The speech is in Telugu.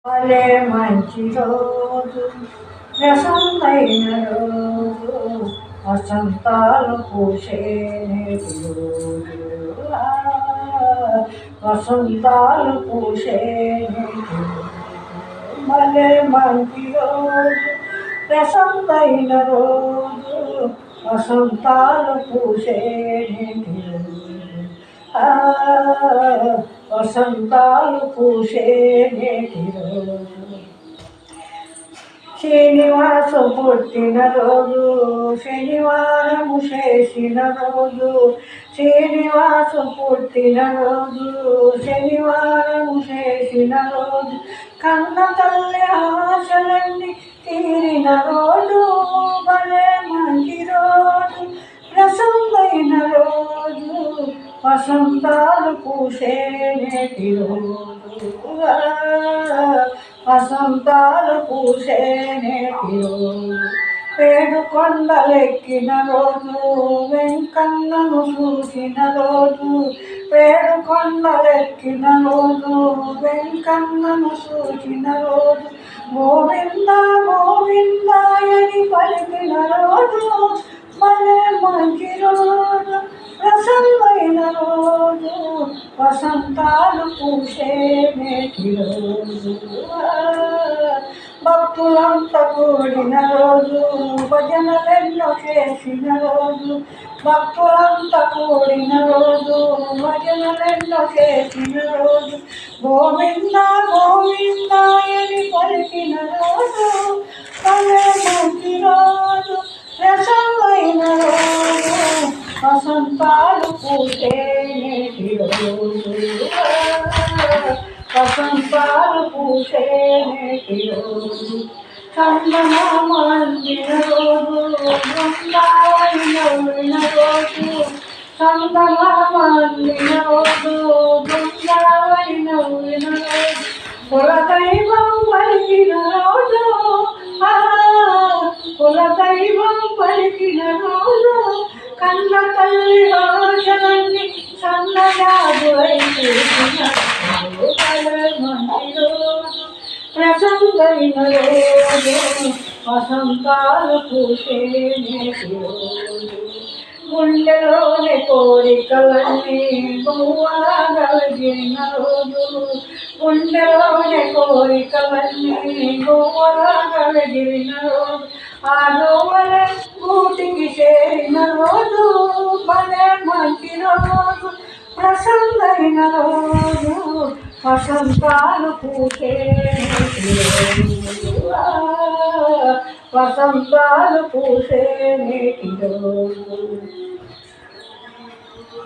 భలే మంచి రోజు ప్రసన్నమైన రోజు వసంతాలు పూసే నేటి రోజు వసంతాలు పూసే నేటి రోజు భలే మంచి రోజు ప్రసన్నమైన రోజు వసంతాలు పూసే నేటి రోజు వసంతాలు పూసే నేటి రోజు శ్రీనివాసు పుట్టిన రోజు శనివారము చేసిన రోజు శ్రీనివాసు పుట్టిన రోజు శనివారము చేసిన రోజు కన్న తల్లి ఆశలన్నీ తీరిన రోజు భలే మంచి రోజు ప్రసన్నమైన రోజు వసంతాలు పూసే నేటి రోజు వసంతాలు పూసే నేటి రోజు పేడు కొండలెక్కిన రోజు వెంకన్నను చూసిన రోజు పేడు కొండలెక్కిన రోజు వెంకన్నను చూసిన రోజు గోవింద గోవిందాయని పలికిన రోజు భలే మంచి రోజు ప్రసన్నమైన రోజు వసంతాలు పూసే నేటి రోజు భక్తులంతా కూడిన రోజు భజనలెన్నో చేసిన రోజు భక్తులంతా కూడిన రోజు భజనలెన్నో చేసిన రోజు గోవింద గోవిందాయని పలికిన రోజు భలే మంచి రోజు ప్రసన్నమైన రోజు వసంతాలు పూసే నేటి రోజు వసంతాలు పూసే నేటి రోజు చందమామ అందిన రోజు బృందావన రోజు చందమామ అందిన రోజు బృందావన రోజు కులదైవం పలికిన రోజు కులదైవం పలికిన రోజు కన్న తల్లి ఆశలన్నీ సన్నజాజు అయితే మంచి రోజు ప్రసన్నమైన రోజు వసంతాలు పూసే నేటి రోజు గుండెలోని కోరికలన్నీ గువ్వగలిగిన రోజు గుండెలోని కోరికలన్నీ గువ్వగలిగిన రోజు ఆ గోవల కూటికి చేరిన రోజు భలే మంచి రోజు ప్రసన్నమైన రోజు వసంతాలు పూసే వసంతాలు పూసే నేటి రోజు